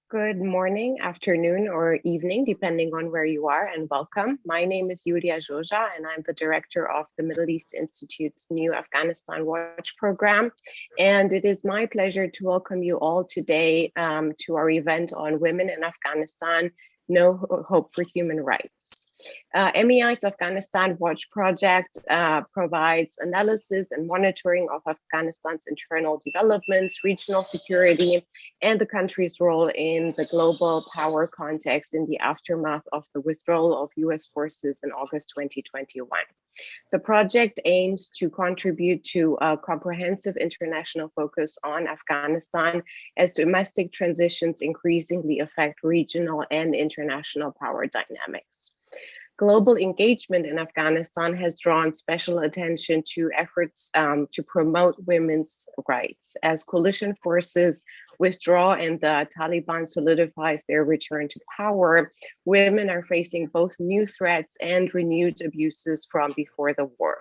Good morning, afternoon, or evening, depending on where you are, and welcome. My name is Yulia Joja, and I'm the director of the Middle East Institute's new Afghanistan Watch program. And it is my pleasure to welcome you all today to our event on women in Afghanistan, No Hope for Human Rights. MEI's Afghanistan Watch project provides analysis and monitoring of Afghanistan's internal developments, regional security, and the country's role in the global power context in the aftermath of the withdrawal of US forces in August 2021. The project aims to contribute to a comprehensive international focus on Afghanistan as domestic transitions increasingly affect regional and international power dynamics. Global engagement in Afghanistan has drawn special attention to efforts to promote women's rights. As coalition forces withdraw and the Taliban solidifies their return to power, women are facing both new threats and renewed abuses from before the war.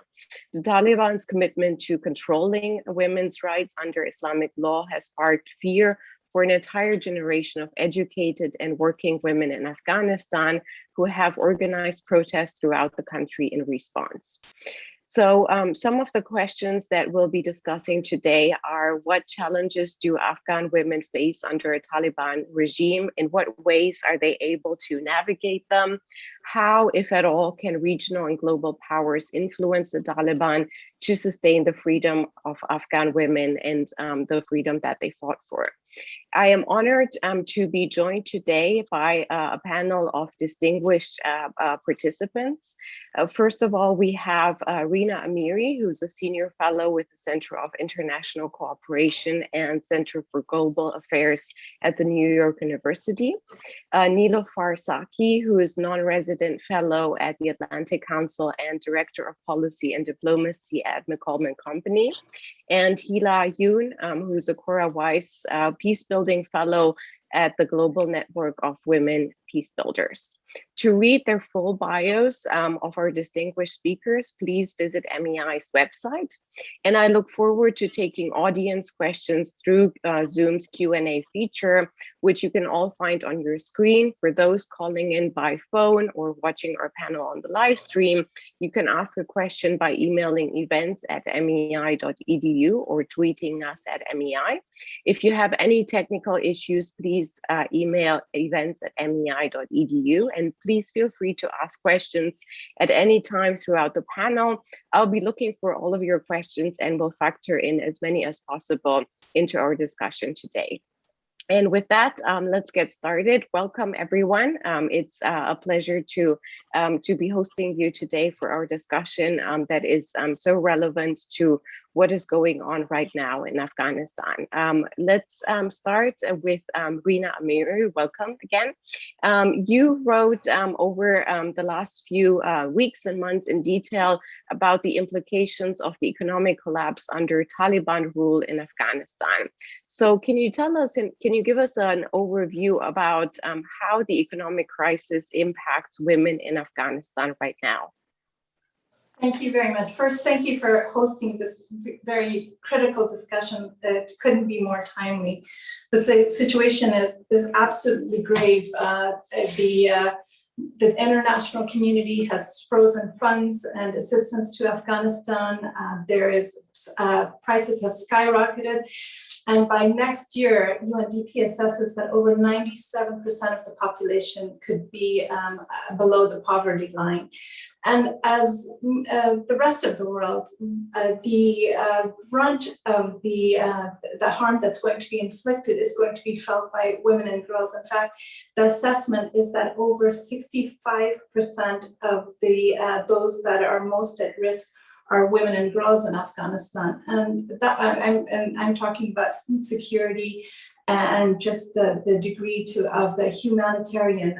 The Taliban's commitment to controlling women's rights under Islamic law has sparked fear for an entire generation of educated and working women in Afghanistan who have organized protests throughout the country in response. So some of the questions that we'll be discussing today are: what challenges do Afghan women face under a Taliban regime? In what ways are they able to navigate them? How, if at all, can regional and global powers influence the Taliban to sustain the freedom of Afghan women and the freedom that they fought for? I am honored to be joined today by a panel of distinguished participants. First of all, we have Rina Amiri, who's a senior fellow with the Center of International Cooperation and Center for Global Affairs at the New York University. Niloufar Saki, who is non-resident fellow at the Atlantic Council and Director of Policy and Diplomacy at McCollum & Company. And Hila Yoon, who's a Cora Weiss Peacebuilding Fellow at the Global Network of Women Peace Builders. To read their full bios of our distinguished speakers, please visit MEI's website. And I look forward to taking audience questions through Zoom's Q&A feature, which you can all find on your screen. For those calling in by phone or watching our panel on the live stream, you can ask a question by emailing events@mei.edu or tweeting us at MEI. If you have any technical issues, please email events@mei.edu, and please feel free to ask questions at any time throughout the panel. I'll be looking for all of your questions and will factor in as many as possible into our discussion today. And with that, let's get started. Welcome, everyone. It's a pleasure to be hosting you today for our discussion that is so relevant to what is going on right now in Afghanistan. Let's start with Rina Amiri. Welcome again. You wrote over the last few weeks and months in detail about the implications of the economic collapse under Taliban rule in Afghanistan. So can you tell us, and can you give us an overview about how the economic crisis impacts women in Afghanistan right now? Thank you very much. First, thank you for hosting this very critical discussion. It couldn't be more timely. The situation is absolutely grave. The international community has frozen funds and assistance to Afghanistan. Prices have skyrocketed. And by next year, UNDP assesses that over 97% of the population could be below the poverty line. And as the rest of the world, the brunt of the harm that's going to be inflicted is going to be felt by women and girls. In fact, the assessment is that over 65% of those that are most at risk are women and girls in Afghanistan, and that I'm talking about food security and just the degree of the humanitarian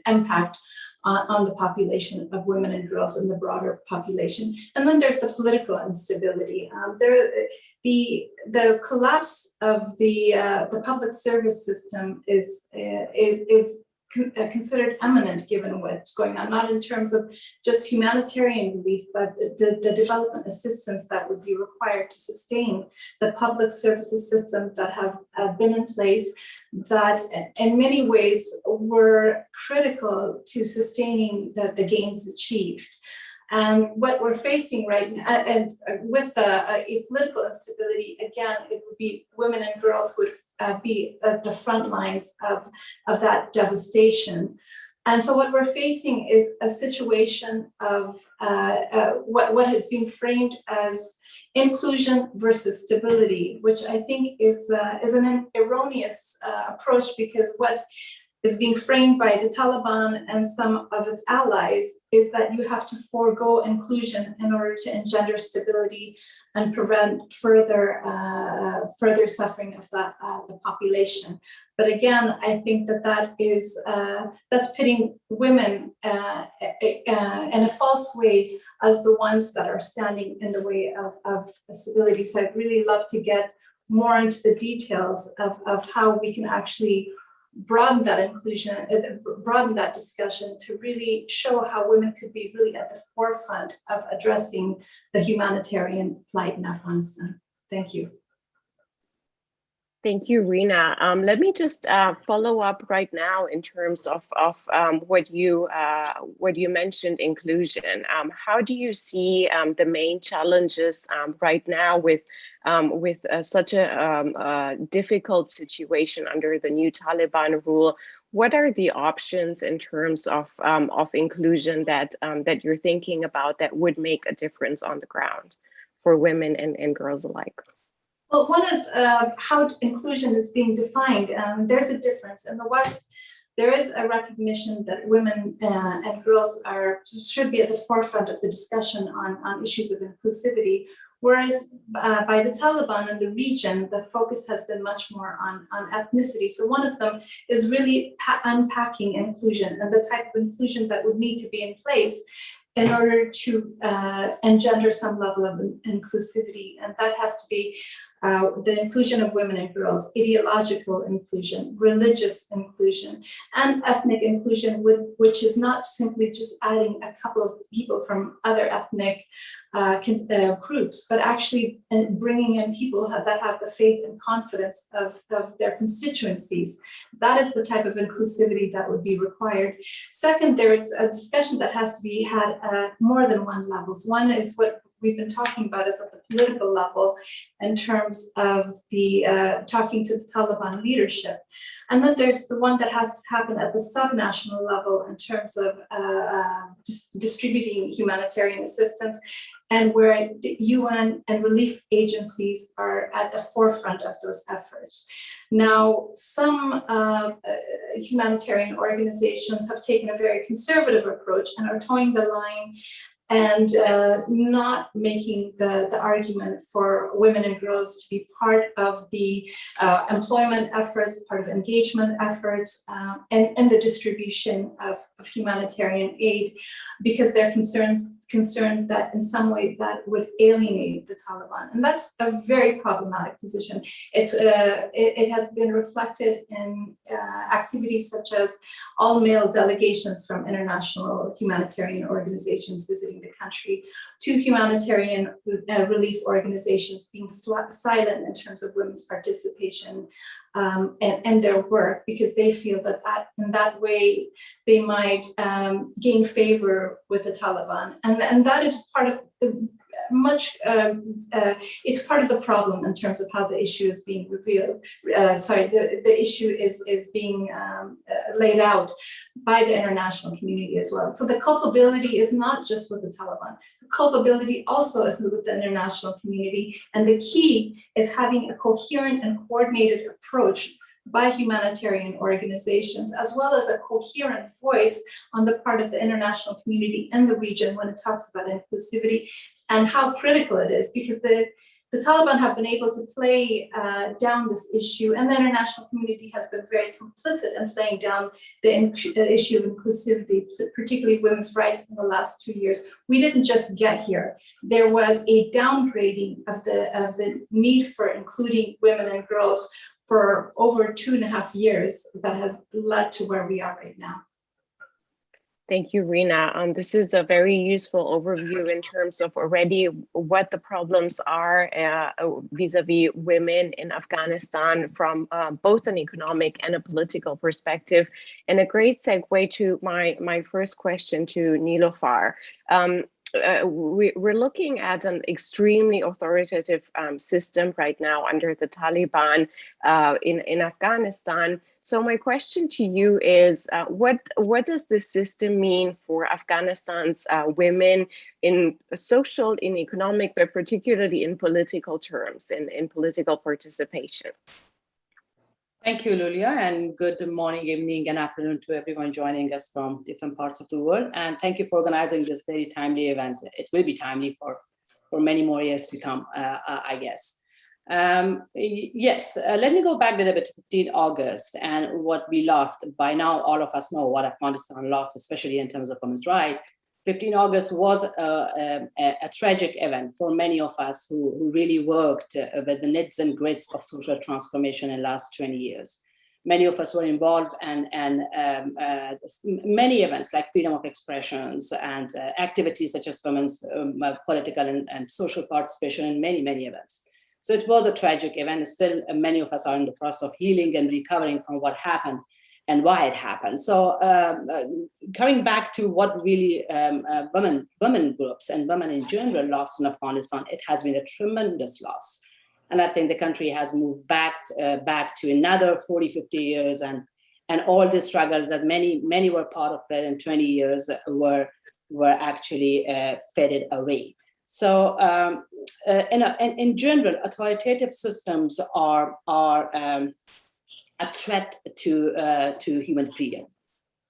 impact on the population of women and girls in the broader population. And then there's the political instability. The collapse of the public service system is considered eminent given what's going on, not in terms of just humanitarian relief, but the development assistance that would be required to sustain the public services system that have been in place, that in many ways were critical to sustaining the gains achieved. And what we're facing right now, and with a political instability, again, it would be women and girls who would be at the front lines of that devastation. And so what we're facing is a situation of what has been framed as inclusion versus stability, which I think is an erroneous approach, because what is being framed by the Taliban and some of its allies is that you have to forego inclusion in order to engender stability and prevent further suffering of the population. But again, I think that is that's pitting women in a false way as the ones that are standing in the way of stability. So I'd really love to get more into the details of how we can actually broaden that inclusion, broaden that discussion to really show how women could be really at the forefront of addressing the humanitarian plight in Afghanistan. Thank you. Thank you, Rina. Let me just follow up right now in terms of what you mentioned, inclusion. How do you see the main challenges right now with such a difficult situation under the new Taliban rule? What are the options in terms of inclusion that you're thinking about that would make a difference on the ground for women and girls alike? Well, one is how inclusion is being defined. There's a difference. In the West, there is a recognition that women and girls should be at the forefront of the discussion on issues of inclusivity, whereas by the Taliban in the region, the focus has been much more on ethnicity. So one of them is really unpacking inclusion and the type of inclusion that would need to be in place in order to engender some level of inclusivity. And that has to be the inclusion of women and girls, ideological inclusion, religious inclusion, and ethnic inclusion, which is not simply just adding a couple of people from other ethnic groups, but actually bringing in people that have the faith and confidence of their constituencies. That is the type of inclusivity that would be required. Second, there is a discussion that has to be had at more than one levels. One is what we've been talking about is at the political level in terms of the talking to the Taliban leadership. And then there's the one that has to happen at the subnational level in terms of distributing humanitarian assistance, and where the UN and relief agencies are at the forefront of those efforts. Now, some humanitarian organizations have taken a very conservative approach and are towing the line and not making the argument for women and girls to be part of the employment efforts, part of engagement efforts, and the distribution of humanitarian aid, because they're concerned that in some way that would alienate the Taliban. And that's a very problematic position. It has been reflected in activities such as all male delegations from international humanitarian organizations visiting the country, to humanitarian relief organizations being silent in terms of women's participation and their work, because they feel that in that way they might gain favor with the Taliban, and that is part of the it's part of the problem in terms of how the issue is being revealed. The issue is being laid out by the international community as well. So the culpability is not just with the Taliban. The culpability also is with the international community. And the key is having a coherent and coordinated approach by humanitarian organizations, as well as a coherent voice on the part of the international community in the region when it talks about inclusivity and how critical it is, because the Taliban have been able to play down this issue, and the international community has been very complicit in playing down the issue of inclusivity, particularly women's rights in the last 2 years. We didn't just get here. There was a downgrading of the need for including women and girls for over 2.5 years that has led to where we are right now. Thank you, Rina. This is a very useful overview in terms of already what the problems are vis-a-vis women in Afghanistan from both an economic and a political perspective. And a great segue to my first question to Niloufar. We're looking at an extremely authoritative system right now under the Taliban in Afghanistan. So my question to you is, what does this system mean for Afghanistan's women in social, in economic, but particularly in political terms, in political participation? Thank you, Lulia, and good morning, evening, and afternoon to everyone joining us from different parts of the world. And thank you for organizing this very timely event. It will be timely for many more years to come, I guess. Yes, let me go back a little bit to 15 August and what we lost. By now, all of us know what Afghanistan lost, especially in terms of women's rights. 15 August was a tragic event for many of us who really worked with the nits and grits of social transformation in the last 20 years. Many of us were involved and many events like freedom of expressions and activities such as women's political and social participation in many, many events. So it was a tragic event. Still, many of us are in the process of healing and recovering from what happened and why it happened. So coming back to what really women groups and women in general lost in Afghanistan, it has been a tremendous loss. And I think the country has moved back to another 40, 50 years and all the struggles that many were part of it in 20 years were actually faded away. So in general, authoritative systems are a threat to human freedom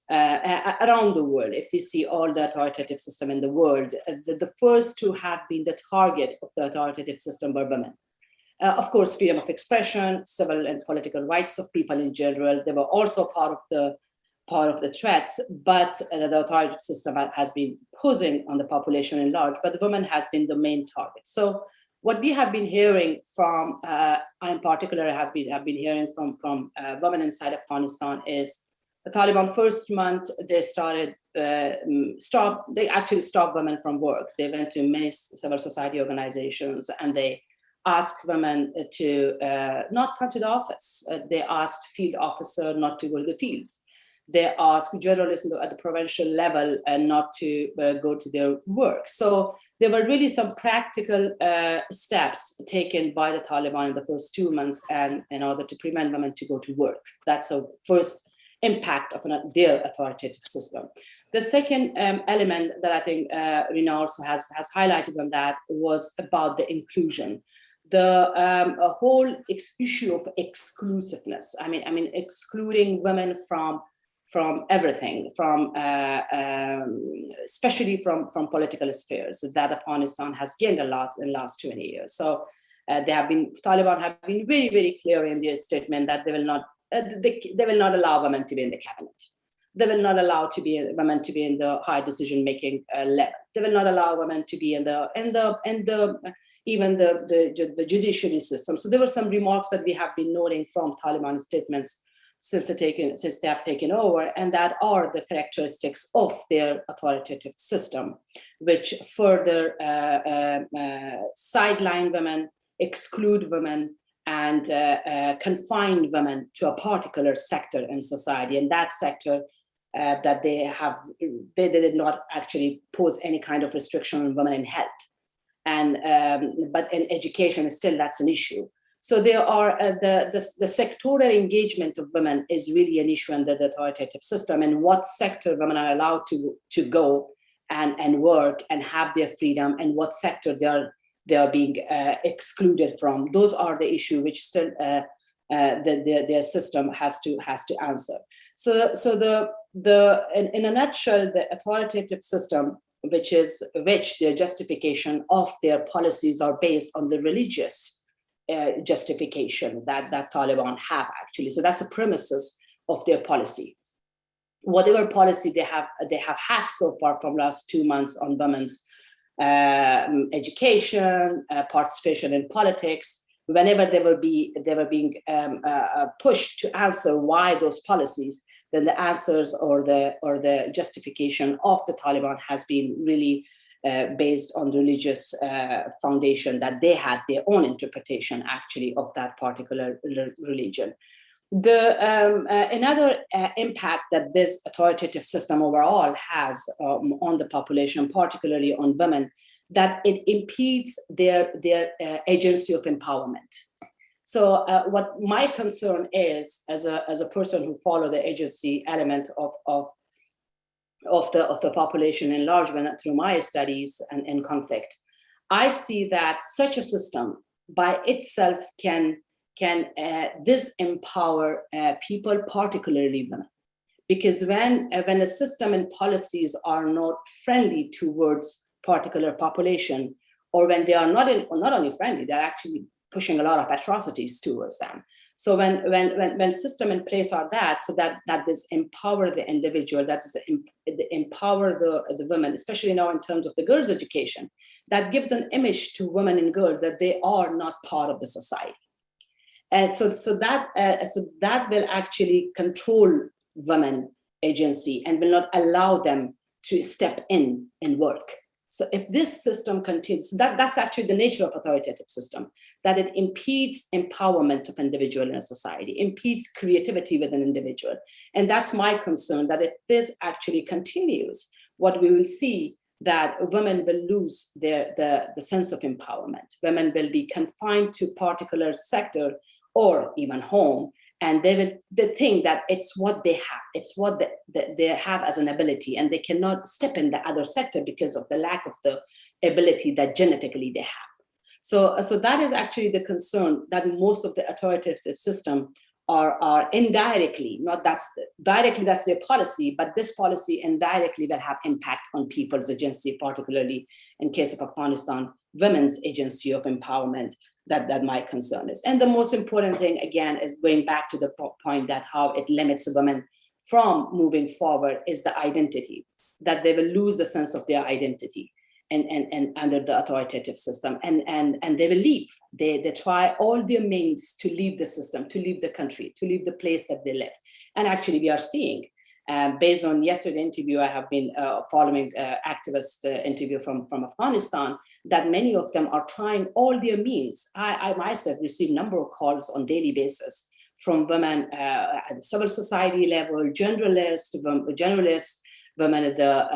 around the world. If we see all the authoritative system in the world, the first to have been the target of the authoritative system were women. Of course, freedom of expression, civil and political rights of people in general, they were also part of the threats, but the authoritative system has been posing on the population in large, but the woman has been the main target. So what we have been hearing from, I in particular have been hearing from women inside Afghanistan is the Taliban first month they actually stopped women from work. They went to many civil society organizations and they asked women to not come to the office. They asked field officer not to go to the field. They asked journalists at the provincial level and not to go to their work. So there were really some practical steps taken by the Taliban in the first 2 months and in order to prevent women to go to work. That's the first impact of their authoritative system. The second element that I think Rina also has highlighted on that was about the inclusion. The whole issue of exclusiveness. I mean, excluding women from everything, from especially from political spheres that Afghanistan has gained a lot in the last 20 years. So Taliban have been very, very clear in their statement that they will not allow women to be in the cabinet. They will not allow women to be in the high decision-making level. They will not allow women to be in even the judiciary system. So there were some remarks that we have been noting from Taliban statements since they have taken over, and that are the characteristics of their authoritative system, which further sideline women, exclude women, and confine women to a particular sector in society. And that sector that they did not actually pose any kind of restriction on women in health. But in education, still that's an issue. So there are the sectoral engagement of women is really an issue under the authoritative system, and what sector women are allowed to go and work and have their freedom, and what sector they are being excluded from. Those are the issue which still their system has to answer. So in a nutshell, the authoritative system, which their justification of their policies are based on the religious justification that Taliban have actually. So that's the premises of their policy. Whatever policy they have had so far from last 2 months on women's education, participation in politics, whenever they were being pushed to answer why those policies, then the answers or the justification of the Taliban has been really based on religious foundation, that they had their own interpretation actually of that particular religion. Another impact that this authoritative system overall has on the population, particularly on women, that it impedes their agency of empowerment. So what my concern is, as a person who follow the agency element of the population enlargement through my studies and conflict, I see that such a system by itself can disempower people, particularly women, because when a system and policies are not friendly towards particular population, or when they are not only friendly, they're actually pushing a lot of atrocities towards them. So when system in place are that, so that disempower the individual, that's empower the women, especially now in terms of the girls' education, that gives an image to women and girls that they are not part of the society. And so that will actually control women agency and will not allow them to step in and work. So if this system continues, that's actually the nature of authoritative system, that it impedes empowerment of individual in a society, impedes creativity with an individual. And that's my concern, that if this actually continues, what we will see that women will lose the sense of empowerment. Women will be confined to particular sector or even home, and they think that it's what they have, it's what they have as an ability, and they cannot step in the other sector because of the lack of the ability that genetically they have. So that is actually the concern, that most of the authoritative system are indirectly, directly that's their policy, but this policy indirectly will have impact on people's agency, particularly in case of Afghanistan, women's agency of empowerment. That my concern is. And the most important thing, again, is going back to the point that how it limits women from moving forward is the identity, that they will lose the sense of their identity and under the authoritative system, and they will leave. They try all their means to leave the system, to leave the country, to leave the place that they live. And actually we are seeing, based on yesterday's interview, I have been following activist interview from Afghanistan, that many of them are trying all their means. I myself receive a number of calls on daily basis from women at the civil society level, journalists, women at the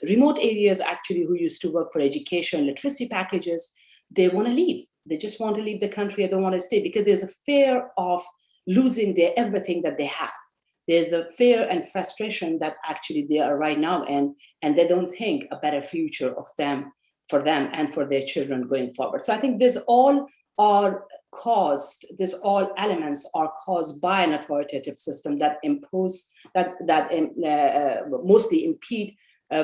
remote areas actually who used to work for education, literacy packages. They want to leave. They just want to leave the country. They don't want to stay because there's a fear of losing everything that they have. There's a fear and frustration that actually they are right now in, and they don't think a better future for them and for their children going forward. So I think all elements are caused by an authoritative system that mostly impede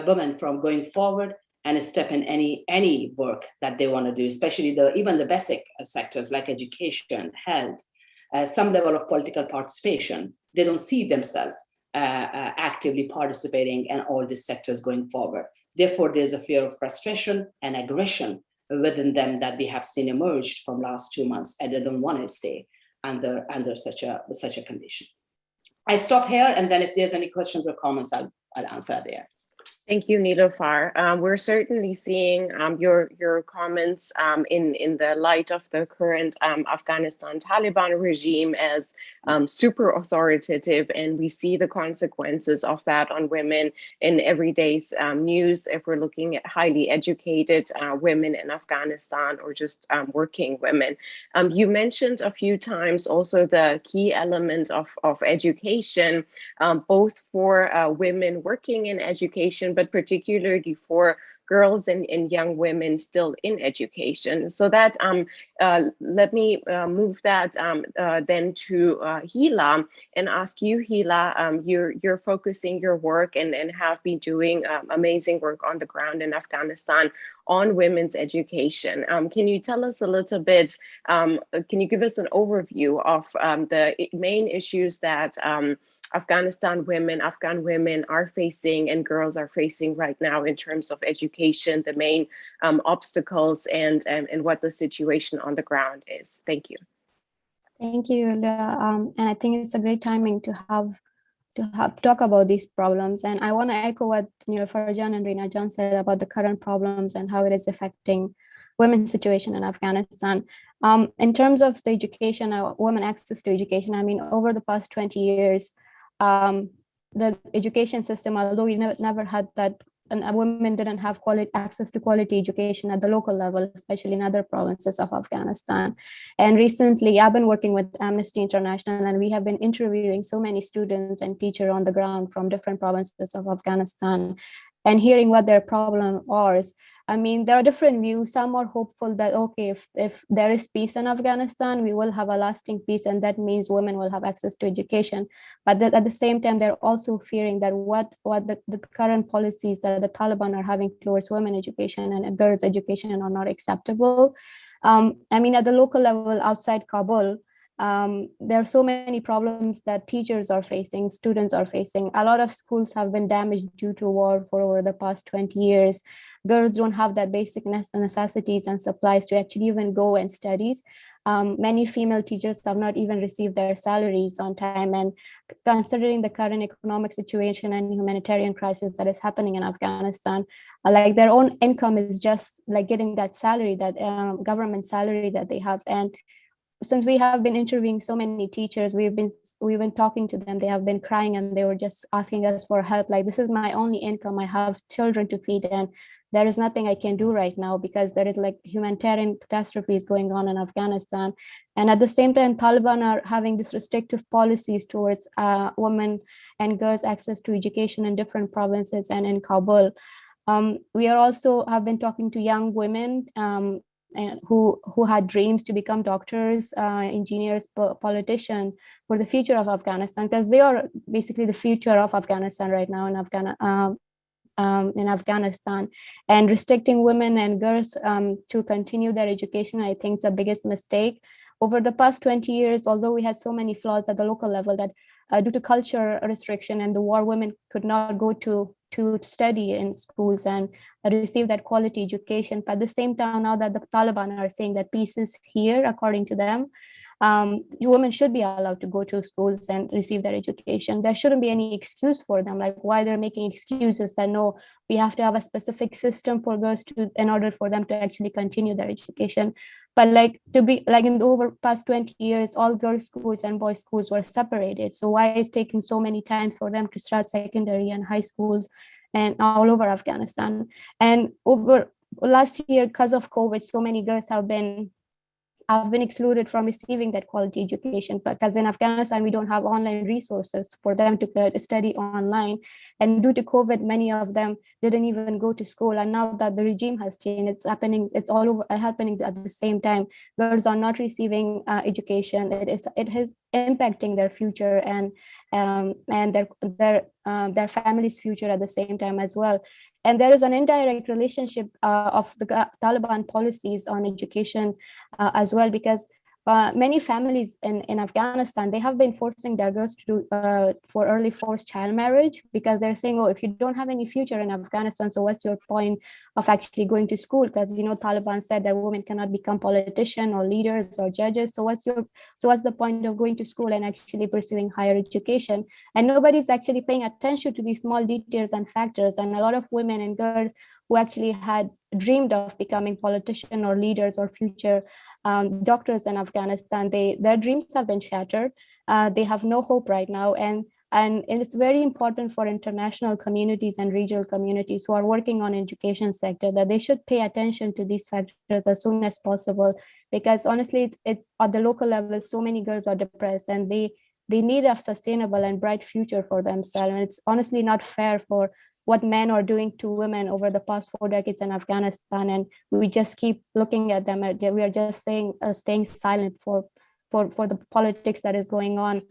women from going forward and step in any work that they want to do, especially even the basic sectors like education, health, some level of political participation. They don't see themselves actively participating in all these sectors going forward. Therefore, there's a fear of frustration and aggression within them that we have seen emerged from last 2 months, and they don't want to stay under such a condition. I stop here, and then if there's any questions or comments, I'll answer there. Thank you, Niloufar. We're certainly seeing your comments in the light of the current Afghanistan Taliban regime as super authoritative, and we see the consequences of that on women in everyday's news. If we're looking at highly educated women in Afghanistan or just working women, you mentioned a few times also the key element of education, both for women working in education, but particularly for girls and young women still in education. So that let me move that then to Hila and ask you, Hila, you're focusing your work and have been doing amazing work on the ground in Afghanistan on women's education. Can you tell us a little bit, can you give us an overview of the main issues that Afghan women are facing and girls are facing right now in terms of education, the main obstacles and what the situation on the ground is. Thank you. Thank you, Yulia. And I think it's a great timing to talk about these problems. And I want to echo what Farjan and Reena John said about the current problems and how it is affecting women's situation in Afghanistan. In terms of the education, women access to education, I mean, over the past 20 years, the education system, although we never had that, and women didn't have access to quality education at the local level, especially in other provinces of Afghanistan. And recently, I've been working with Amnesty International, and we have been interviewing so many students and teachers on the ground from different provinces of Afghanistan and hearing what their problem was. I mean, there are different views. Some are hopeful that, okay, if there is peace in Afghanistan, we will have a lasting peace, and that means women will have access to education. But at the same time, they're also fearing that what the current policies that the Taliban are having towards women education and girls' education are not acceptable. I mean, at the local level outside Kabul, there are so many problems that teachers are facing, students are facing. A lot of schools have been damaged due to war for over the past 20 years. Girls don't have that basic necessities and supplies to actually even go and studies. Many female teachers have not even received their salaries on time. And considering the current economic situation and humanitarian crisis that is happening in Afghanistan, like their own income is just like getting that salary, that government salary that they have. And since we have been interviewing so many teachers, we've been talking to them. They have been crying and they were just asking us for help. Like, this is my only income. I have children to feed, and there is nothing I can do right now because there is like humanitarian catastrophes going on in Afghanistan. And at the same time, Taliban are having these restrictive policies towards women and girls' access to education in different provinces and in Kabul. We are also have been talking to young women and who had dreams to become doctors, engineers, politicians for the future of Afghanistan, because they are basically the future of Afghanistan right now in Afghanistan. And restricting women and girls to continue their education, I think, is the biggest mistake. Over the past 20 years, although we had so many flaws at the local level that due to culture restriction and the war, women could not go to study in schools and receive that quality education. But at the same time, now that the Taliban are saying that peace is here, according to them, women should be allowed to go to schools and receive their education. There shouldn't be any excuse for them, like why they're making excuses that no, we have to have a specific system for girls in order for them to actually continue their education. But like to be like in the over past 20 years, all girls' schools and boys' schools were separated. So why is it taking so many times for them to start secondary and high schools and all over Afghanistan? And over last year, because of COVID, so many girls have been excluded from receiving that quality education, because in Afghanistan, we don't have online resources for them to study online. And due to COVID, many of them didn't even go to school. And now that the regime has changed, it's all over happening at the same time. Girls are not receiving education. It is impacting their future and their family's future at the same time as well. And there is an indirect relationship of the Taliban policies on education as well, because many families in Afghanistan, they have been forcing their girls to do for early forced child marriage, because they're saying, oh, if you don't have any future in Afghanistan, so what's your point of actually going to school? Because, you know, Taliban said that women cannot become politicians or leaders or judges. So what's the point of going to school and actually pursuing higher education? And nobody's actually paying attention to these small details and factors. And a lot of women and girls who actually had dreamed of becoming politicians or leaders or future doctors in Afghanistan, their dreams have been shattered. They have no hope right now. And it's very important for international communities and regional communities who are working on education sector that they should pay attention to these factors as soon as possible, because honestly, it's at the local level, so many girls are depressed and they need a sustainable and bright future for themselves. And it's honestly not fair for what men are doing to women over the past 4 decades in Afghanistan, and we just keep looking at them. We are just staying silent for the politics that is going on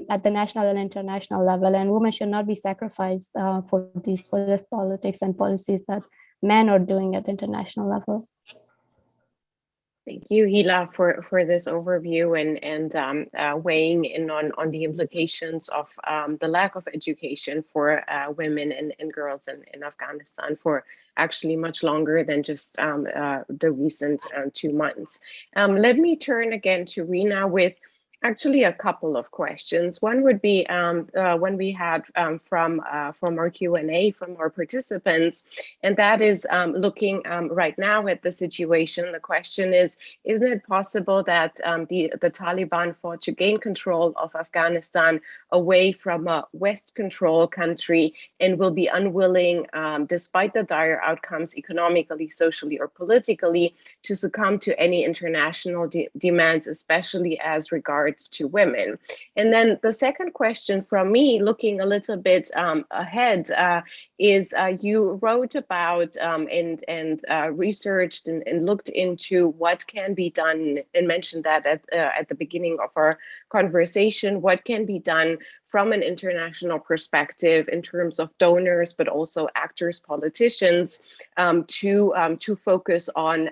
at the national and international level. And women should not be sacrificed for this politics and policies that men are doing at the international level. Thank you, Hila, for this overview and weighing in on the implications of the lack of education for women and girls in Afghanistan for actually much longer than just the recent 2 months. Let me turn again to Rina with actually a couple of questions. One would be one we had from our Q&A from our participants, and that is looking right now at the situation. The question is, isn't it possible that the Taliban fought to gain control of Afghanistan away from a West control country and will be unwilling, despite the dire outcomes economically, socially, or politically, to succumb to any international demands, especially as regards to women? And then the second question from me, looking a little bit ahead, is you wrote about and researched and looked into what can be done, and mentioned that at the beginning of our conversation, what can be done from an international perspective in terms of donors, but also actors, politicians, to focus on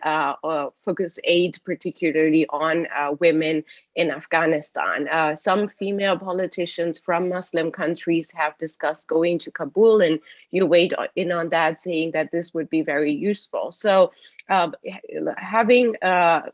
focus aid, particularly on women in Afghanistan. Some female politicians from Muslim countries have discussed going to Kabul, and you weighed in on that, saying that this would be very useful. So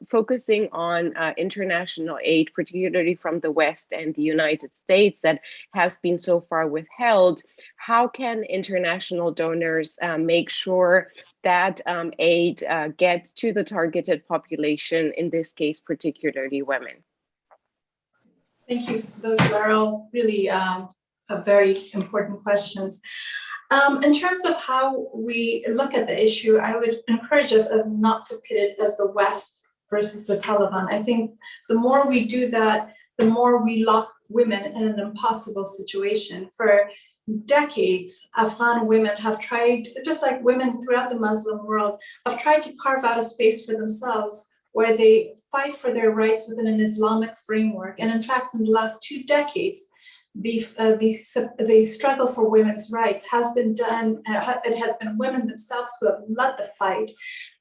focusing on international aid, particularly from the West and the United States, that has been so far withheld, how can international donors make sure that aid gets to the targeted population, in this case, particularly women? Thank you. Those are all really very important questions. In terms of how we look at the issue, I would encourage us as not to pit it as the West versus the Taliban. I think the more we do that, the more we lock women in an impossible situation. For decades, Afghan women have tried, just like women throughout the Muslim world, have tried to carve out a space for themselves where they fight for their rights within an Islamic framework. And in fact, in the last 2 decades, the struggle for women's rights has been done. It has been women themselves who have led the fight,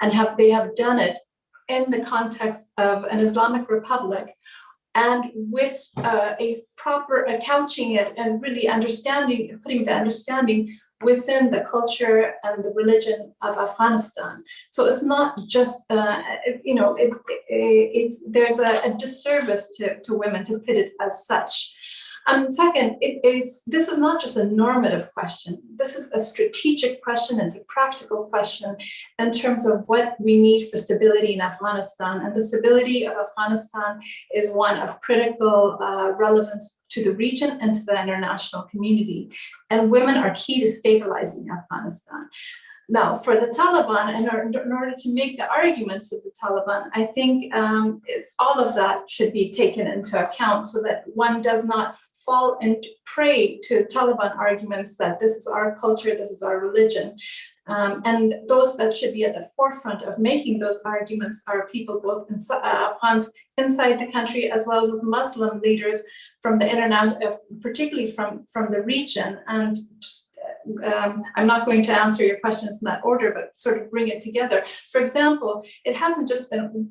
and they have done it in the context of an Islamic republic, and with a proper couching it and really putting the understanding within the culture and the religion of Afghanistan. So it's not just, there's a disservice to women to pit it as such. Second, this is not just a normative question. This is a strategic question. It's a practical question in terms of what we need for stability in Afghanistan. And the stability of Afghanistan is one of critical relevance to the region and to the international community. And women are key to stabilizing Afghanistan. Now, for the Taliban, in order to make the arguments of the Taliban, I think all of that should be taken into account so that one does not fall and prey to Taliban arguments that this is our culture, this is our religion. And those that should be at the forefront of making those arguments are people both Afghans inside the country, as well as Muslim leaders from the international, particularly from the region. And I'm not going to answer your questions in that order, but sort of bring it together. For example, it hasn't just been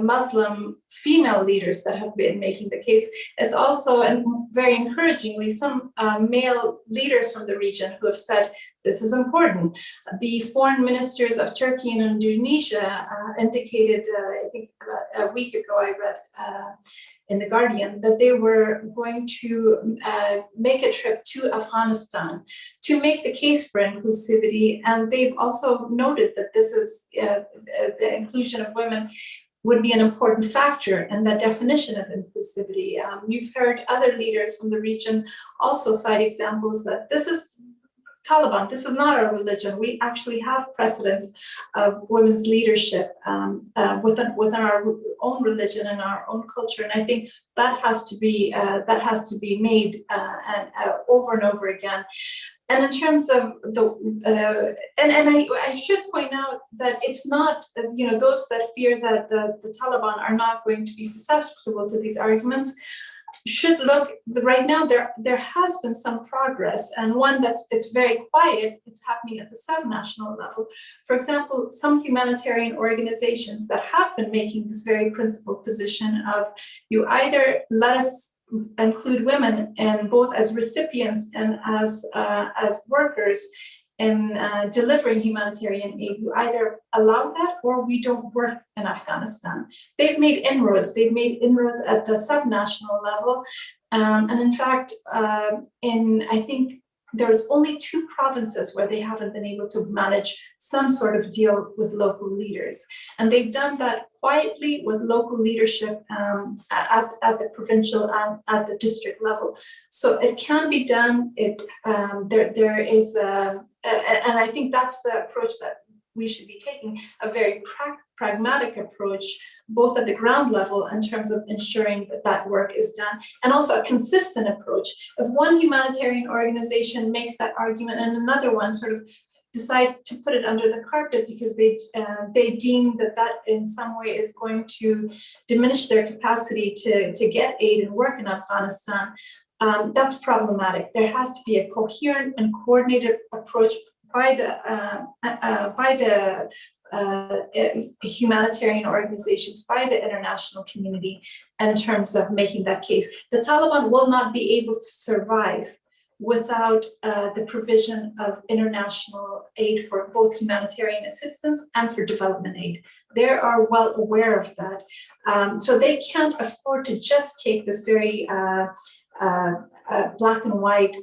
Muslim female leaders that have been making the case. It's also, and very encouragingly, some male leaders from the region who have said this is important. The foreign ministers of Turkey and Indonesia indicated, I think about a week ago, I read in The Guardian, that they were going to make a trip to Afghanistan to make the case for inclusivity. And they've also noted that this is the inclusion of women would be an important factor in the definition of inclusivity. You've heard other leaders from the region also cite examples that this is Taliban, this is not our religion. We actually have precedents of women's leadership within our own religion and our own culture, and I think that has to be made over and over again. And in terms of the I should point out that it's not those that fear that the Taliban are not going to be susceptible to these arguments. should look, right now there has been some progress, and one it's very quiet, it's happening at the subnational level. For example, some humanitarian organizations that have been making this very principled position of, you either let us include women in both as recipients and as workers in delivering humanitarian aid, you either allow that or we don't work in Afghanistan. They've made inroads. They've made inroads at the subnational level. And in fact, I think there's only 2 provinces where they haven't been able to manage some sort of deal with local leaders. And they've done that quietly with local leadership at the provincial and at the district level. So it can be done. There is and I think that's the approach that we should be taking, a very pragmatic approach, both at the ground level in terms of ensuring that that work is done, and also a consistent approach. If one humanitarian organization makes that argument and another one sort of decides to put it under the carpet because they deem that in some way is going to diminish their capacity to get aid and work in Afghanistan, that's problematic. There has to be a coherent and coordinated approach by the humanitarian organizations, by the international community, in terms of making that case. The Taliban will not be able to survive without the provision of international aid for both humanitarian assistance and for development aid. They are well aware of that. So they can't afford to just take this very black and white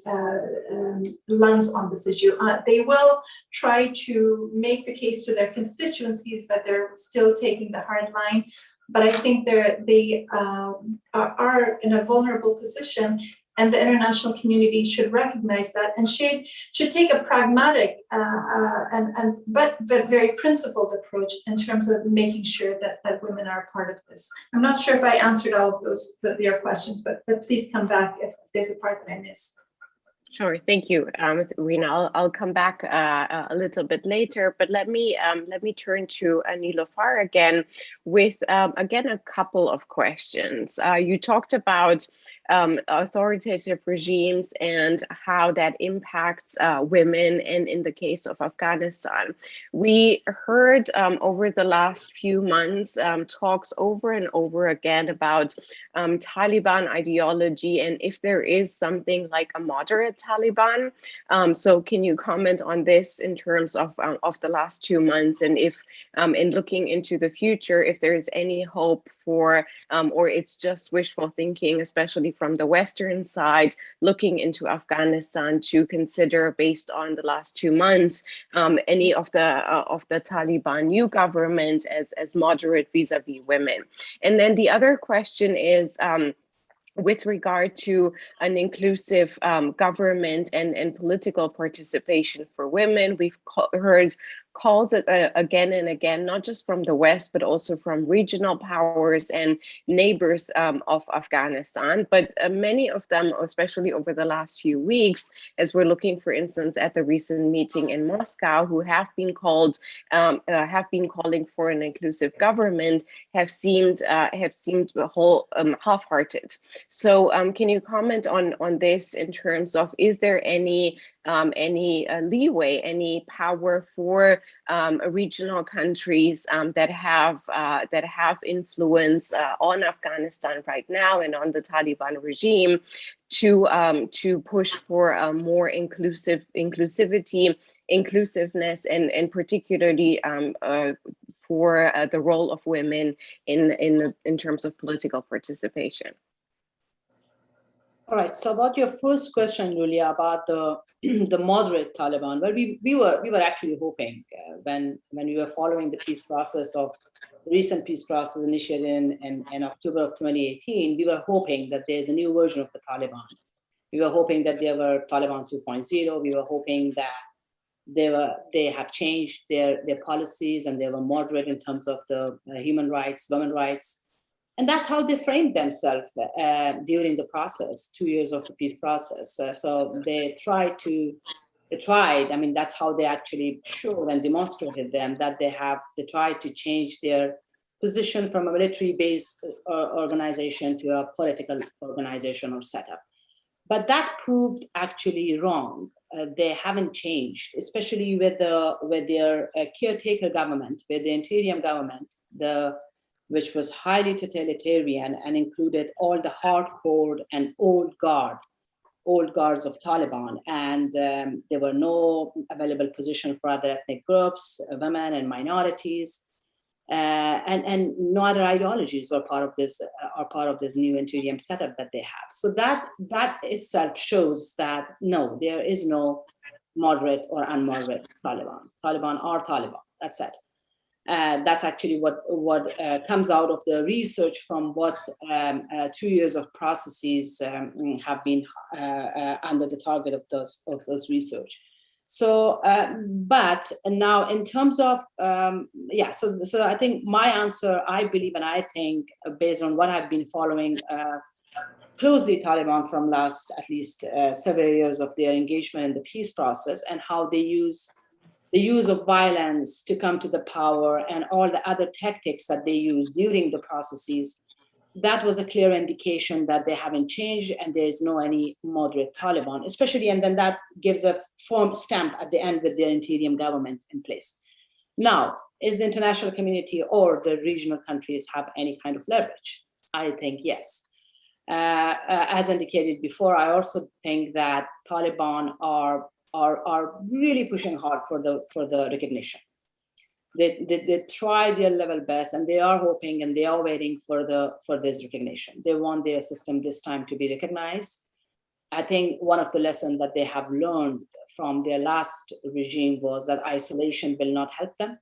lens on this issue. They will try to make the case to their constituencies that they're still taking the hard line, but I think they are in a vulnerable position, and the international community should recognize that and should take a pragmatic but very principled approach in terms of making sure that women are part of this. I'm not sure if I answered all of your questions, but please come back if there's a part that I missed. Sure, thank you, Rina. I'll come back a little bit later, but let me turn to Niloufar again with again a couple of questions. You talked about authoritative regimes and how that impacts women, and in the case of Afghanistan, we heard over the last few months talks over and over again about Taliban ideology, and if there is something like a moderate Taliban. So can you comment on this in terms of the last 2 months, and if in looking into the future, if there's any hope for, or it's just wishful thinking, especially from the Western side, looking into Afghanistan to consider, based on the last 2 months, any of the Taliban new government as moderate vis-a-vis women. And then the other question is, with regard to an inclusive government and political participation for women, we've heard calls again and again, not just from the West, but also from regional powers and neighbors of Afghanistan. But many of them, especially over the last few weeks, as we're looking, for instance, at the recent meeting in Moscow, who have been calling for an inclusive government, have seemed half-hearted. So can you comment on this in terms of, is there any leeway, any power for regional countries that have influence on Afghanistan right now and on the Taliban regime to push for more inclusivity, inclusiveness, and particularly for the role of women in terms of political participation? All right. So about your first question, Julia, about the moderate Taliban, well, we were actually hoping when we were following the peace process of the recent peace process initiated in October of 2018, we were hoping that there's a new version of the Taliban. We were hoping that they were Taliban 2.0. We were hoping that they have changed their policies and they were moderate in terms of the human rights, women's rights. And that's how they framed themselves during the process, 2 years of the peace process. So they tried, I mean, that's how they actually showed and demonstrated them that they tried to change their position from a military-based organization to a political organization or setup. But that proved actually wrong. They haven't changed, especially with their caretaker government, with the interim government, which was highly totalitarian and included all the hardcore and old guards of Taliban, and there were no available position for other ethnic groups, women and minorities, and no other ideologies were part of this new interim setup that they have. So that itself shows that no, there is no moderate or unmoderate Taliban. Taliban are Taliban. That's it. That's actually what comes out of the research from what 2 years of processes have been under the target of those research. So, but now in terms of, so I think my answer, I believe, and I think based on what I've been following closely Taliban from last at least several years of their engagement in the peace process and how they use the use of violence to come to the power and all the other tactics that they use during the processes, that was a clear indication that they haven't changed and there is no any moderate Taliban, especially, and then that gives a firm stamp at the end with their interim government in place. Now, is the international community or the regional countries have any kind of leverage? I think yes. As indicated before, I also think that Taliban are really pushing hard for the recognition. They try their level best, and they are hoping and they are waiting for this recognition. They want their system this time to be recognized. I think one of the lessons that they have learned from their last regime was that isolation will not help them,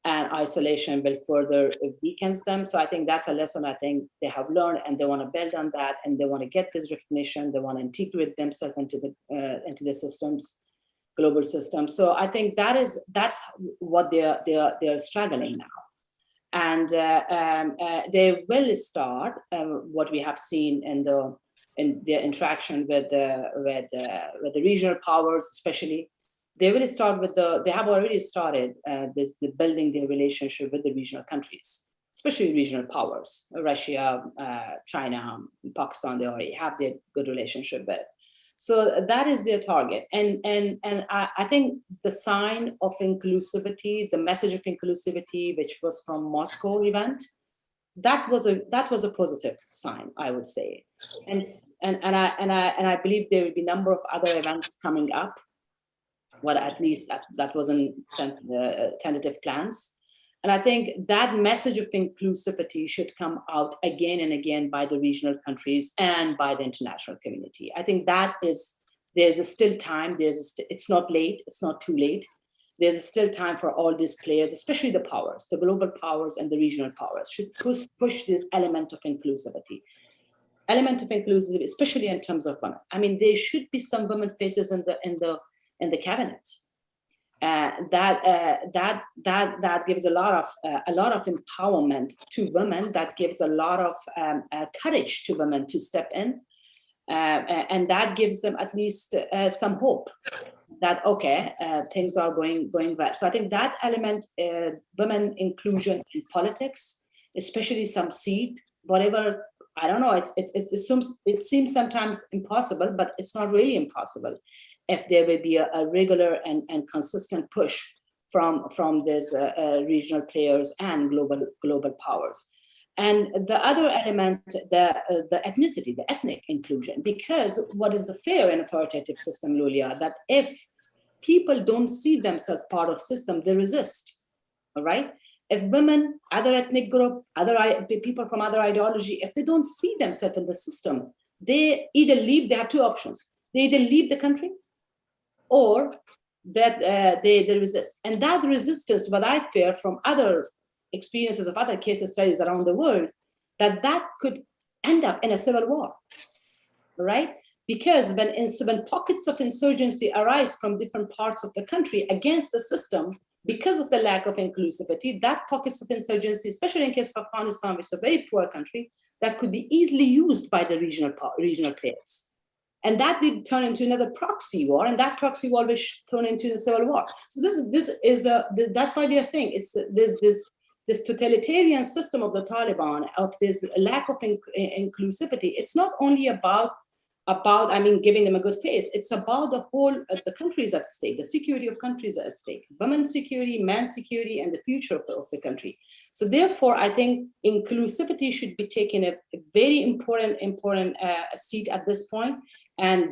and isolation will further weakens them. So I think that's a lesson I think they have learned, and they want to build on that, and they want to get this recognition. They want to integrate themselves into the systems, global systems. So I think that's what they're struggling now, and they will start what we have seen in their interaction with the regional powers, especially. They will start with they have already started building their relationship with the regional countries, especially regional powers, Russia, China, Pakistan. They already have their good relationship with. So that is their target, and I think the sign of inclusivity, the message of inclusivity, which was from Moscow event, that was a positive sign, I would say, and I believe there will be a number of other events coming up. Well, at least that wasn't tentative plans. And I think that message of inclusivity should come out again and again by the regional countries and by the international community. I think there's still time. It's not late. It's not too late. There's still time for all these players, especially the powers, the global powers and the regional powers, should push this element of inclusivity. Especially in terms of women. I mean, there should be some women faces in the cabinet. That gives a lot of empowerment to women. That gives a lot of courage to women to step in, and that gives them at least some hope that things are going well. So I think that element, women inclusion in politics, especially some seat, whatever. I don't know. It seems sometimes impossible, but it's not really impossible if there will be a regular and consistent push from these regional players and global powers. And the other element, the ethnicity, the ethnic inclusion, because what is the fear in authoritative system, Lulia, that if people don't see themselves part of system, they resist, all right? If women, other ethnic group, people from other ideology, if they don't see themselves in the system, they either leave, they have two options. They either leave the country or that they resist. And that resistance, what I fear from other experiences of other case studies around the world, that could end up in a civil war, right? Because when pockets of insurgency arise from different parts of the country against the system, because of the lack of inclusivity, that pockets of insurgency, especially in case of Afghanistan, which is a very poor country, that could be easily used by the regional players. And that will turn into another proxy war, and that proxy war will turn into a civil war. So this is that's why we are saying there's this totalitarian system of the Taliban, of this lack of inclusivity, it's not only about giving them a good face. It's about the whole, the countries at stake, the security of countries at stake, women's security, man's security, and the future of the country. So therefore, I think inclusivity should be taken a very important seat at this point. And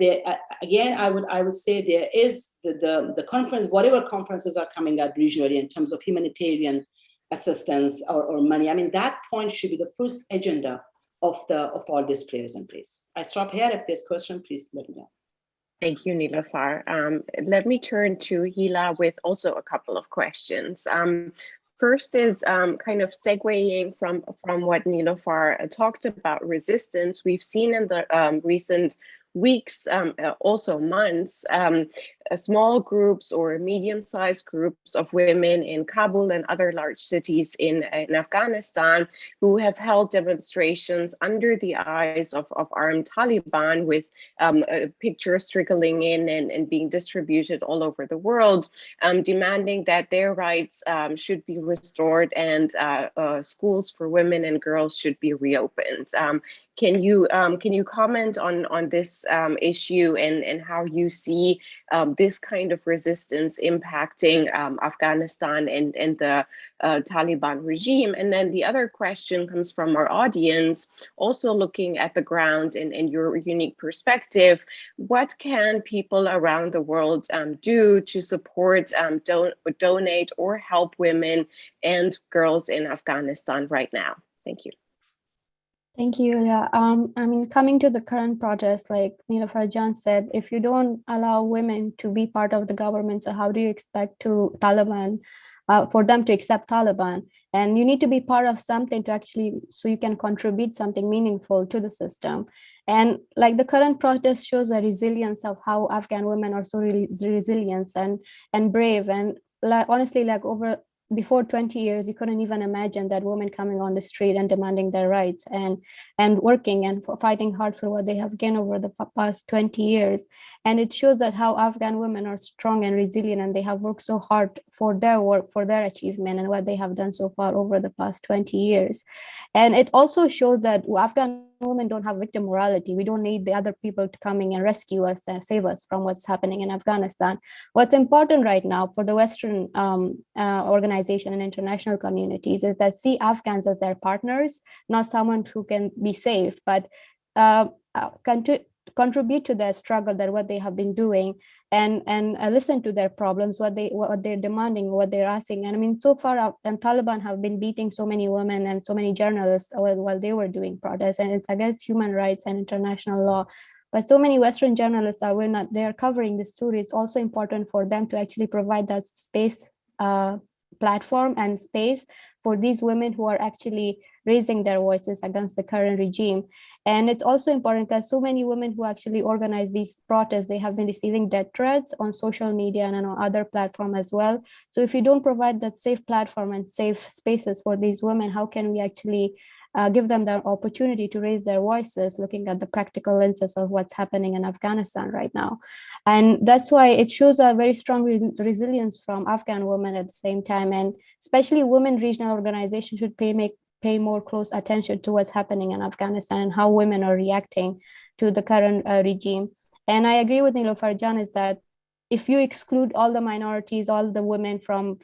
again, I would say there is the conference, whatever conferences are coming out regionally in terms of humanitarian assistance or money. I mean, that point should be the first agenda of all these players in place. I stop here. If there's question, please let me know. Thank you, Niloufar. Let me turn to Hila with also a couple of questions. First is kind of segueing from what Niloufar talked about resistance. We've seen in the recent weeks, also months, small groups or medium-sized groups of women in Kabul and other large cities in Afghanistan who have held demonstrations under the eyes of armed Taliban, with pictures trickling in and being distributed all over the world, demanding that their rights should be restored and schools for women and girls should be reopened. Can you comment on this issue and how you see this kind of resistance impacting Afghanistan and the Taliban regime? And then the other question comes from our audience, also looking at the ground and your unique perspective. What can people around the world do to support, donate, or help women and girls in Afghanistan right now? Thank you. Thank you, Yulia. I mean, coming to the current protest, like Niloufar Jan said, if you don't allow women to be part of the government, so how do you expect Taliban, for them to accept Taliban? And you need to be part of something to actually, so you can contribute something meaningful to the system. And like the current protest shows a resilience of how Afghan women are so resilient and brave. And honestly, like before 20 years, you couldn't even imagine that women coming on the street and demanding their rights and working and fighting hard for what they have gained over the past 20 years. And it shows that how Afghan women are strong and resilient, and they have worked so hard for their work, for their achievement, and what they have done so far over the past 20 years. And it also shows that Afghan women don't have victim morality. We don't need the other people to come in and rescue us and save us from what's happening in Afghanistan. What's important right now for the Western organization and international communities is that see Afghans as their partners, not someone who can be safe, but contribute to their struggle, that what they have been doing, and listen to their problems, what they're demanding, what they're asking. And I mean, so far, Taliban have been beating so many women and so many journalists while they were doing protests, and it's against human rights and international law. But so many Western journalists they are covering this story. It's also important for them to actually provide that space, platform and space for these women who are actually raising their voices against the current regime. And it's also important because so many women who actually organize these protests, they have been receiving death threats on social media and on other platforms as well. So if you don't provide that safe platform and safe spaces for these women, how can we actually give them the opportunity to raise their voices, looking at the practical lenses of what's happening in Afghanistan right now? And that's why it shows a very strong resilience from Afghan women at the same time. And especially women regional organizations should pay more close attention to what's happening in Afghanistan and how women are reacting to the current regime. And I agree with Niloufar Jan is that if you exclude all the minorities, all the women from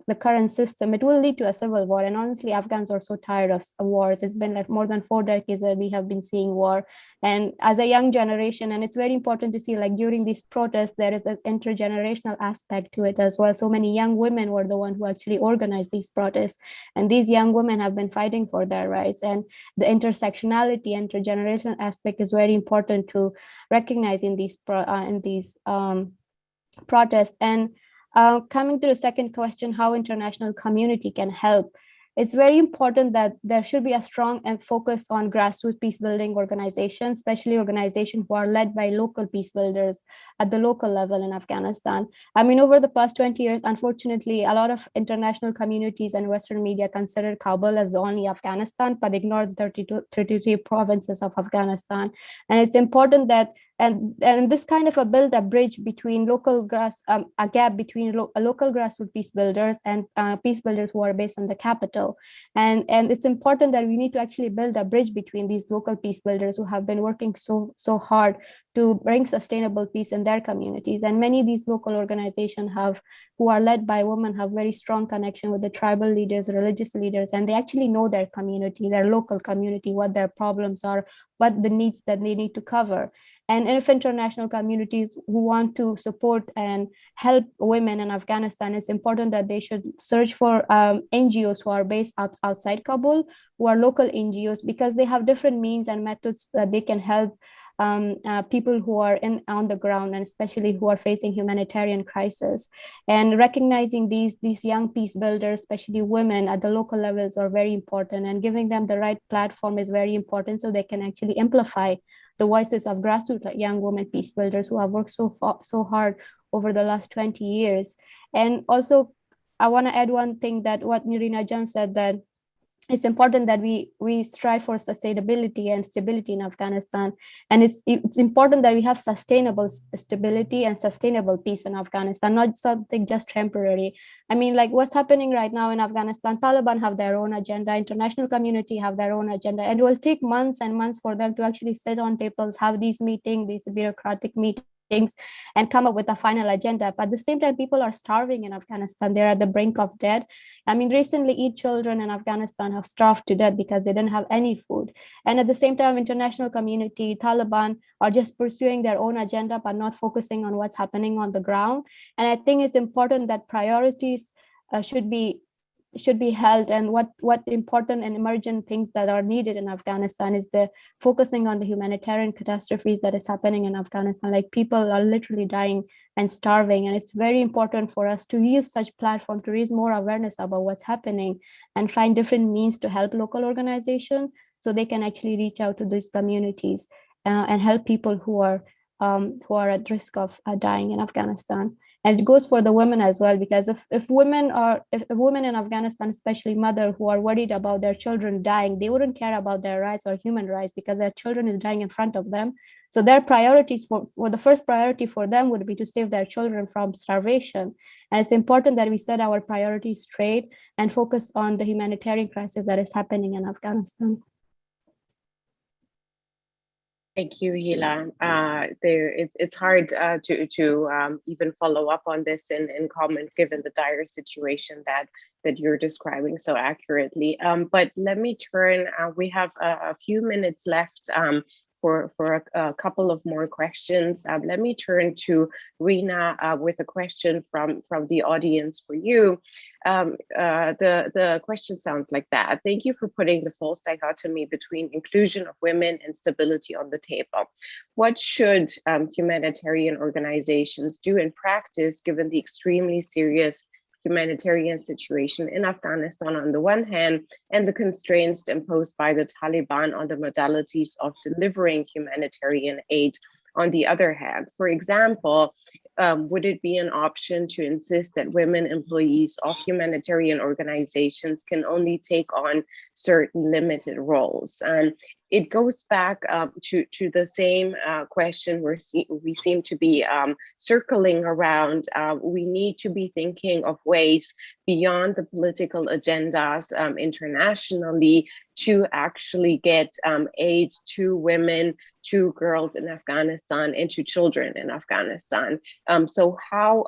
the current system, it will lead to a civil war. And honestly, Afghans are so tired of wars. It's been like more than 4 decades that we have been seeing war. And as a young generation, and it's very important to see, like during these protests, there is an intergenerational aspect to it as well. So many young women were the ones who actually organized these protests. And these young women have been fighting for their rights. And the intersectionality, intergenerational aspect is very important to recognize in these protests. And coming to the second question, how international community can help, it's very important that there should be a strong and focus on grassroots peace building organizations, especially organizations who are led by local peace builders at the local level in Afghanistan. I mean, over the past 20 years, unfortunately, a lot of international communities and Western media considered Kabul as the only Afghanistan, but ignored the 33 provinces of Afghanistan. And it's important that And this kind of build a bridge between a gap between local grassroots peace builders and peace builders who are based in the capital. And it's important that we need to actually build a bridge between these local peace builders who have been working so hard to bring sustainable peace in their communities. And many of these local organizations who are led by women have very strong connection with the tribal leaders, religious leaders, and they actually know their community, their local community, what their problems are, what the needs that they need to cover. And if international communities who want to support and help women in Afghanistan, it's important that they should search for NGOs who are based outside Kabul, who are local NGOs, because they have different means and methods that they can help people who are on the ground, and especially who are facing humanitarian crisis. And recognizing these young peace builders, especially women at the local levels, are very important, and giving them the right platform is very important, so they can actually amplify the voices of grassroots young women peace builders who have worked so hard over the last 20 years. And also, I want to add one thing, that what Nirina Jan said, that it's important that we strive for sustainability and stability in Afghanistan. And it's important that we have sustainable stability and sustainable peace in Afghanistan, not something just temporary. I mean, like what's happening right now in Afghanistan, Taliban have their own agenda, international community have their own agenda, and it will take months and months for them to actually sit on tables, have these meetings, these bureaucratic meetings, and come up with a final agenda. But at the same time, people are starving in Afghanistan. They're at the brink of death. I mean, recently, children in Afghanistan have starved to death because they didn't have any food. And at the same time, international community, Taliban are just pursuing their own agenda, but not focusing on what's happening on the ground. And I think it's important that priorities should be held, and what important and emergent things that are needed in Afghanistan is the focusing on the humanitarian catastrophes that is happening in Afghanistan. Like, people are literally dying and starving, and it's very important for us to use such platform to raise more awareness about what's happening and find different means to help local organizations so they can actually reach out to these communities and help people who are at risk of dying in Afghanistan. And it goes for the women as well, because if women in Afghanistan, especially mothers who are worried about their children dying, they wouldn't care about their rights or human rights because their children is dying in front of them. So their priorities for the first priority for them would be to save their children from starvation. And it's important that we set our priorities straight and focus on the humanitarian crisis that is happening in Afghanistan. Thank you, Hila. It's hard to even follow up on this in comment, given the dire situation that you're describing so accurately. But let me turn. We have a few minutes left for a couple of more questions. Let me turn to Rina with a question from the audience for you. The question sounds like that. Thank you for putting the false dichotomy between inclusion of women and stability on the table. What should humanitarian organizations do in practice, given the extremely serious humanitarian situation in Afghanistan on the one hand, and the constraints imposed by the Taliban on the modalities of delivering humanitarian aid on the other hand? For example, would it be an option to insist that women employees of humanitarian organizations can only take on certain limited roles? And it goes back to the same question we seem to be circling around. We need to be thinking of ways beyond the political agendas internationally to actually get aid to women, to girls in Afghanistan, and to children in Afghanistan. So how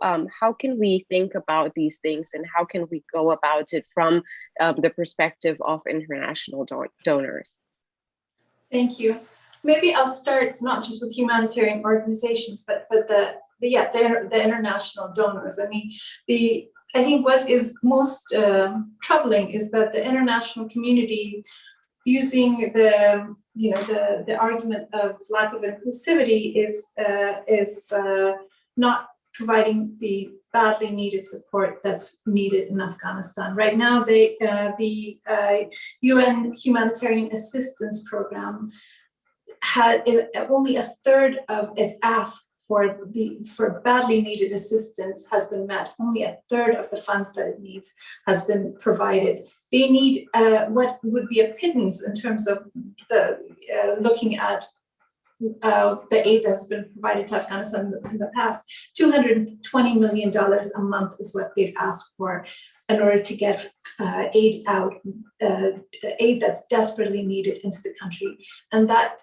can we think about these things, and how can we go about it from the perspective of international donors? Thank you. Maybe I'll start not just with humanitarian organizations, but the international donors. I mean, I think what is most troubling is that the international community, using the argument of lack of inclusivity, is not providing the badly needed support that's needed in Afghanistan. Right now, the UN Humanitarian Assistance Program had only a third of its ask for badly needed assistance has been met. Only a third of the funds that it needs has been provided. They need what would be a pittance in terms of looking at the aid that's been provided to Afghanistan in the past, $220 million a month is what they've asked for in order to get aid out, aid that's desperately needed into the country, and that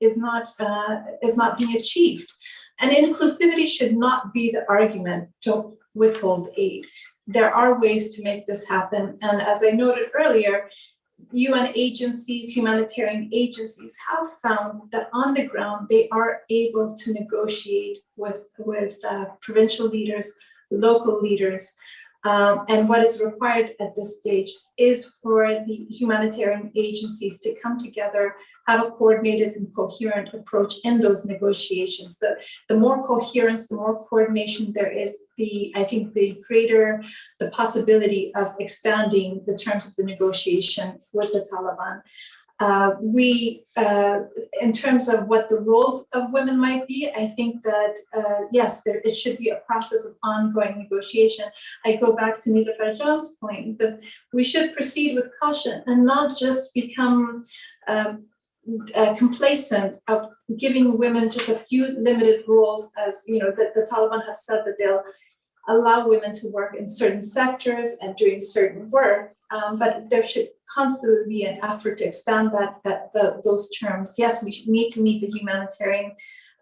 is not being achieved. And inclusivity should not be the argument to withhold aid. There are ways to make this happen, and as I noted earlier, UN agencies, humanitarian agencies have found that on the ground they are able to negotiate with provincial leaders, local leaders, and what is required at this stage is for the humanitarian agencies to come together, have a coordinated and coherent approach in those negotiations. The more coherence, the more coordination there is, I think the greater the possibility of expanding the terms of the negotiation with the Taliban. In terms of what the roles of women might be, I think that, yes, it should be a process of ongoing negotiation. I go back to Niloufar Jan's point that we should proceed with caution and not just become complacent of giving women just a few limited roles, as you know, that the Taliban have said that they'll allow women to work in certain sectors and doing certain work, but there should constantly be an effort to expand those terms. Yes, we need to meet the humanitarian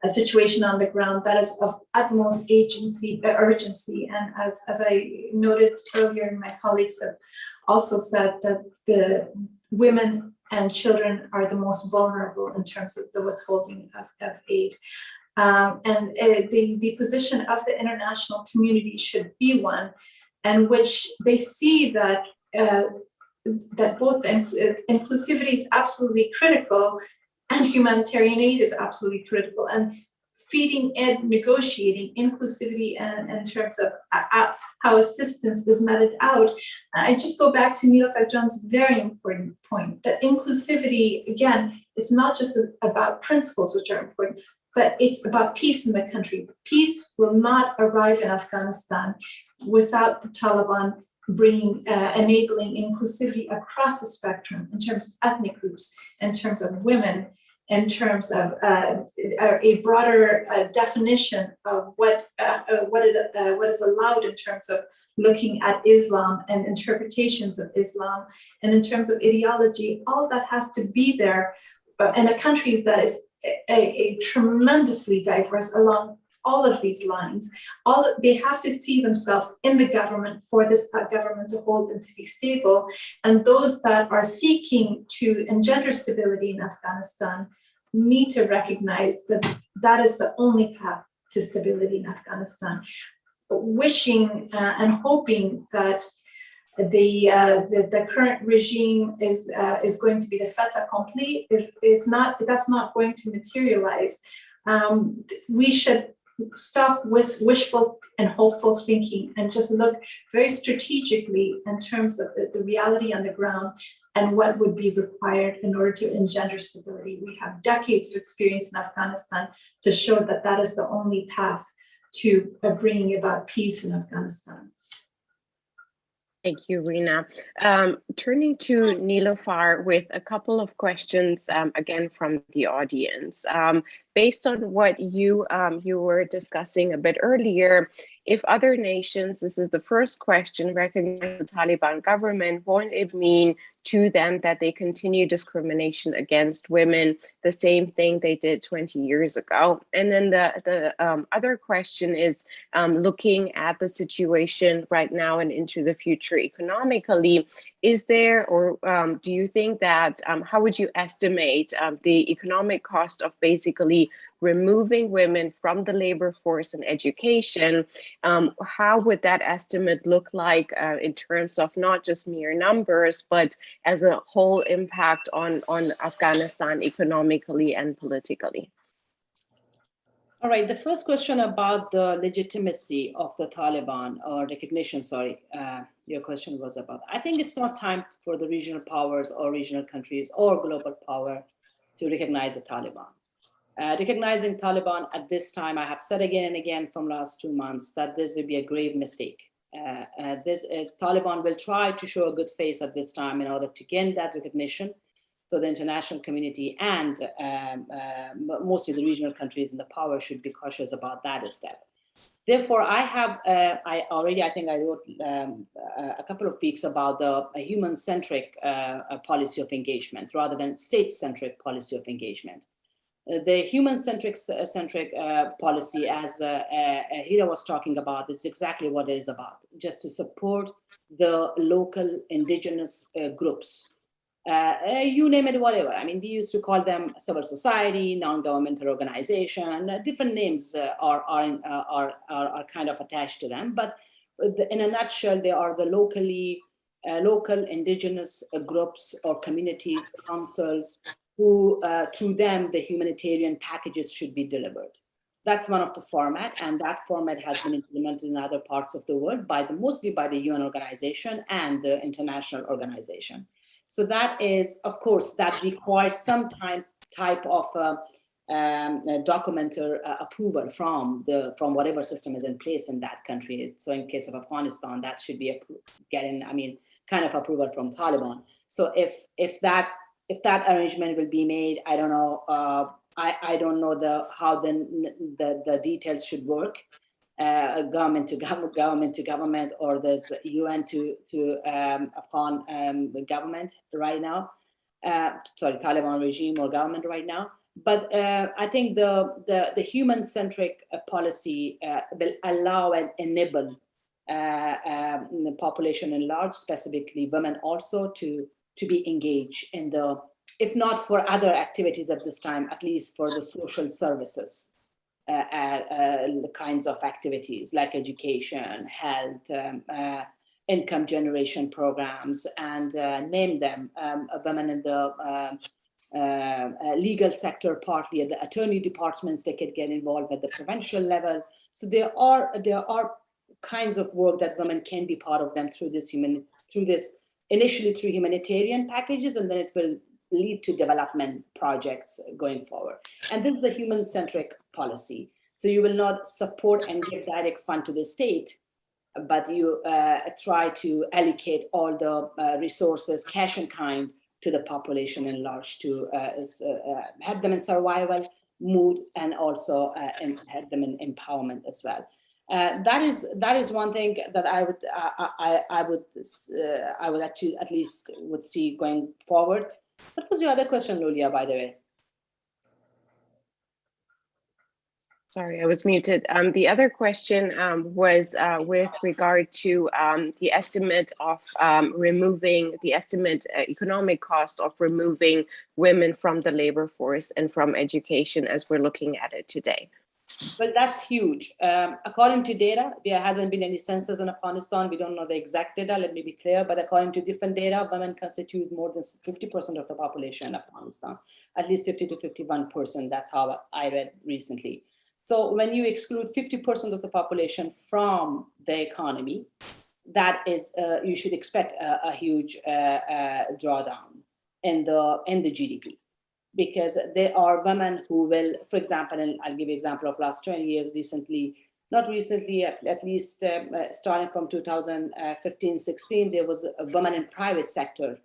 situation on the ground. That is of utmost urgency, and as I noted earlier, and my colleagues have also said that the women and children are the most vulnerable in terms of the withholding of aid. The position of the international community should be one in which they see that both inclusivity is absolutely critical and humanitarian aid is absolutely critical, and feeding and negotiating inclusivity and in terms of how assistance is meted out. I just go back to Niloufar Jan's very important point that inclusivity, again, it's not just about principles which are important, but it's about peace in the country. Peace will not arrive in Afghanistan without the Taliban enabling inclusivity across the spectrum in terms of ethnic groups, in terms of women, in terms of a broader definition of what is allowed in terms of looking at Islam and interpretations of Islam, and in terms of ideology. All that has to be there in a country that is a tremendously diverse along all of these lines. They have to see themselves in the government for this government to hold and to be stable. And those that are seeking to engender stability in Afghanistan need to recognize that that is the only path to stability in Afghanistan. Wishing and hoping that the current regime is going to be the fait accompli that's not going to materialize. We should stop with wishful and hopeful thinking and just look very strategically in terms of the reality on the ground and what would be required in order to engender stability. We have decades of experience in Afghanistan to show that that is the only path to bringing about peace in Afghanistan. Thank you, Rina. Turning to Niloufar with a couple of questions, again, from the audience. Based on what you were discussing a bit earlier, if other nations, this is the first question, recognize the Taliban government, won't it mean to them that they continue discrimination against women, the same thing they did 20 years ago? And then the other question is, looking at the situation right now and into the future economically, is there, or do you think that, how would you estimate the economic cost of basically removing women from the labor force and education? How would that estimate look like in terms of not just mere numbers, but as a whole impact on Afghanistan economically and politically? All right, the first question about the legitimacy of the Taliban, or recognition, sorry, your question was about. I think it's not time for the regional powers or regional countries or global power to recognize the Taliban. Recognizing Taliban at this time, I have said again and again from last 2 months that this will be a grave mistake. Taliban will try to show a good face at this time in order to gain that recognition. So the international community and mostly the regional countries in the power should be cautious about that step. Therefore, I think I wrote a couple of weeks about the human-centric policy of engagement rather than state-centric policy of engagement. The human-centric policy, as Hira was talking about, is exactly what it is about, just to support the local indigenous groups. You name it, whatever. I mean, we used to call them civil society, non-governmental organization. Different names are kind of attached to them. But in a nutshell, they are the local indigenous groups or communities, councils, who through them the humanitarian packages should be delivered. That's one of the format, and that format has been implemented in other parts of the world mostly by the UN organization and the international organization. So that is, of course, that requires some type of documentary approval from whatever system is in place in that country. So in case of Afghanistan, that should be kind of approval from Taliban. So if that arrangement will be made, I don't know. I don't know how the details should work. Government to government, or there's UN to Afghan government right now. Taliban regime or government right now. But I think the human-centric policy will allow and enable the population in large, specifically women, also to be engaged in the, if not for other activities at this time, at least for the social services. The kinds of activities like education, health, income generation programs, and name them, women in the legal sector, partly at the attorney departments, they could get involved at the provincial level. So there are kinds of work that women can be part of them through this initially through humanitarian packages, and then it will lead to development projects going forward. And this is a human-centric policy. So you will not support and give direct fund to the state, but you try to allocate all the resources, cash and kind, to the population in large to help them in survival, mood, and also help them in empowerment as well. That is one thing that I would actually at least would see going forward. What was your other question, Lulia, by the way? Sorry, I was muted. The other question was with regard to the estimate of economic cost of removing women from the labor force and from education as we're looking at it today. Well, that's huge. According to data, there hasn't been any census in Afghanistan. We don't know the exact data, let me be clear, but according to different data, women constitute more than 50% of the population in Afghanistan, at least 50 to 51%. That's how I read recently. So when you exclude 50% of the population from the economy, that is, you should expect a huge drawdown in the GDP. Because there are women who will, for example, and I'll give you an example of last 20 years not recently, at least starting from 2015-16, there was a woman in private sector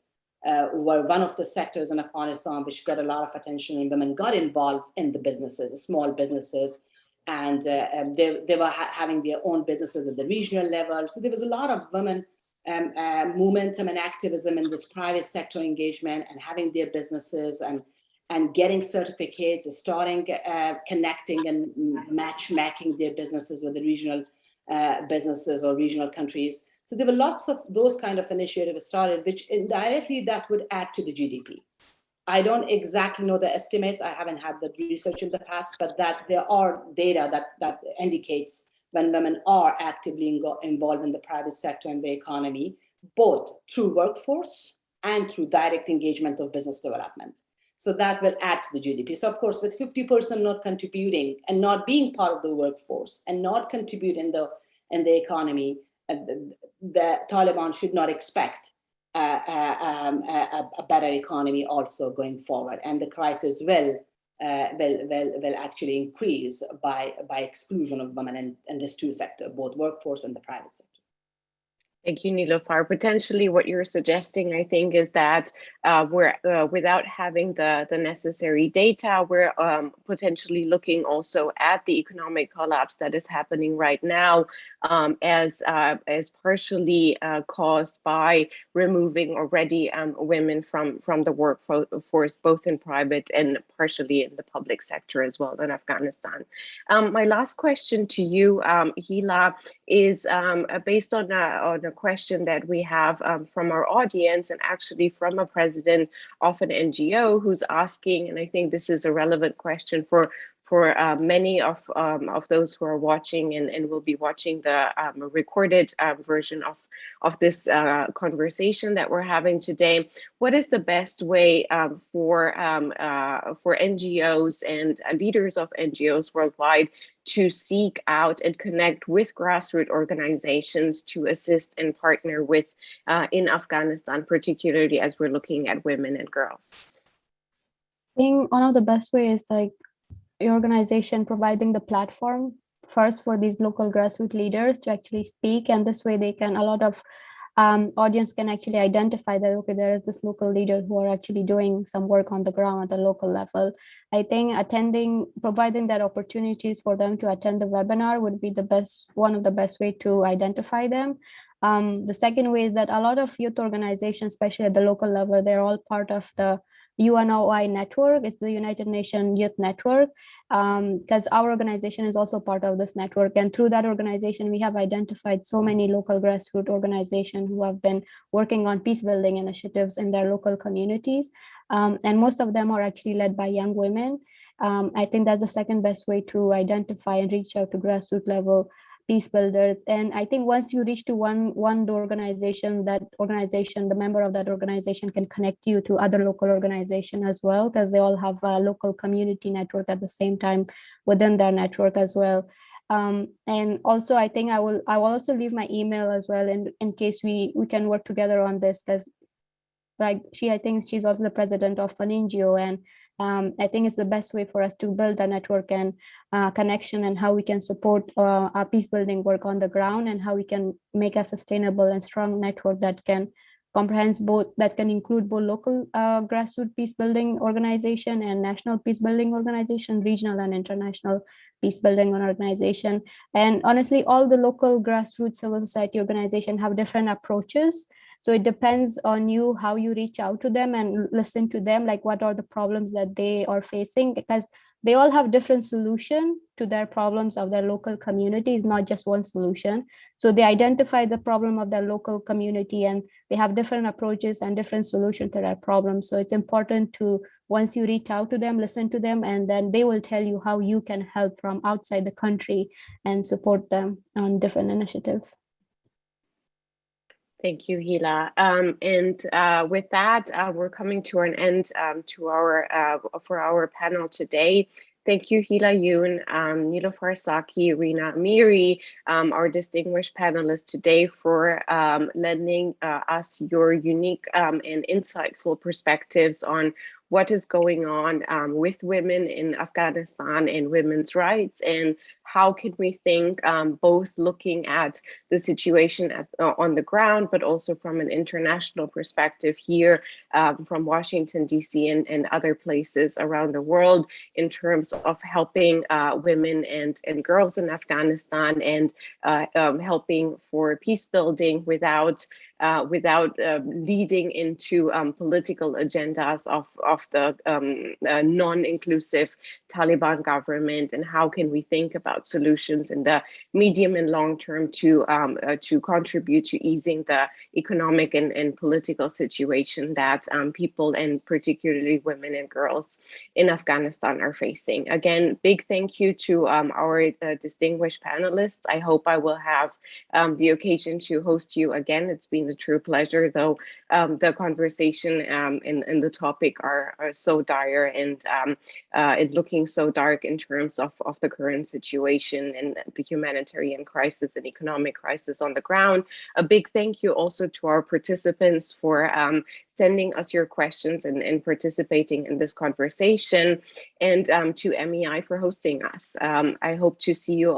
were one of the sectors in Afghanistan which got a lot of attention, and women got involved in the businesses, small businesses, and they were having their own businesses at the regional level. So there was a lot of women momentum and activism in this private sector engagement and having their businesses and getting certificates, starting connecting and matchmaking their businesses with the regional businesses or regional countries. So there were lots of those kind of initiatives started, which indirectly that would add to the GDP. I don't exactly know the estimates. I haven't had the research in the past, but that there are data that indicates when women are actively involved in the private sector and the economy, both through workforce and through direct engagement of business development. So that will add to the GDP. So of course, with 50% not contributing and not being part of the workforce and not contributing in the economy, the Taliban should not expect a better economy also going forward. And the crisis will actually increase by exclusion of women in these two sectors, both workforce and the private sector. Thank you, Niloufar. Potentially what you're suggesting, I think, is that we're without having the necessary data, we're potentially looking also at the economic collapse that is happening right now as partially caused by removing already women from the workforce, both in private and partially in the public sector as well in Afghanistan. My last question to you, Hila, is based on a question that we have from our audience, and actually from a president of an NGO who's asking, and I think this is a relevant question for many of those who are watching and will be watching the recorded version of this conversation that we're having today. What is the best way for NGOs and leaders of NGOs worldwide to seek out and connect with grassroots organizations to assist and partner with in Afghanistan, particularly as we're looking at women and girls? I think one of the best ways is like your organization providing the platform first for these local grassroots leaders to actually speak, and this way they can, a lot of audience can actually identify that, okay, there is this local leader who are actually doing some work on the ground at the local level. I think providing that opportunities for them to attend the webinar would be one of the best way to identify them. The second way is that a lot of youth organizations, especially at the local level, they're all part of the UNOI network. It's the United Nations Youth Network, because our organization is also part of this network. And through that organization, we have identified so many local grassroots organizations who have been working on peace building initiatives in their local communities. And most of them are actually led by young women. I think that's the second best way to identify and reach out to grassroots level peace builders. And I think once you reach to one organization, the member of that organization can connect you to other local organizations as well, because they all have a local community network at the same time within their network as well. And also, I think I will also leave my email as well in case we can work together on this, because I think she's also the president of an NGO, and I think it's the best way for us to build a network and connection, and how we can support our peace building work on the ground, and how we can make a sustainable and strong network that can include both local grassroots peace building organization and national peace building organization, regional and international peace building organization. And honestly, all the local grassroots civil society organizations have different approaches. So it depends on you how you reach out to them and listen to them, like what are the problems that they are facing, because they all have different solutions to their problems of their local communities, not just one solution. So they identify the problem of their local community, and they have different approaches and different solutions to that problem. So it's important to, once you reach out to them, listen to them, and then they will tell you how you can help from outside the country and support them on different initiatives. Thank you, Hila. And with that, we're coming to an end for our panel today. Thank you, Hila Yoon, Niloufar Saki, Rina Amiri, our distinguished panelists today, for lending us your unique and insightful perspectives on what is going on with women in Afghanistan and women's rights, and how can we think both looking at the situation on the ground, but also from an international perspective here from Washington, DC and other places around the world, in terms of helping women and girls in Afghanistan, and helping for peace building without leading into political agendas of the non-inclusive Taliban government, and how can we think about solutions in the medium and long term to contribute to easing the economic and political situation that people, and particularly women and girls in Afghanistan, are facing. Again, big thank you to our distinguished panelists. I hope I will have the occasion to host you again. It's been a true pleasure, though the conversation and the topic are so dire, and it looking so dark in terms of the current situation and the humanitarian crisis and economic crisis on the ground. A big thank you also to our participants for sending us your questions and participating in this conversation, and to MEI for hosting us. I hope to see you all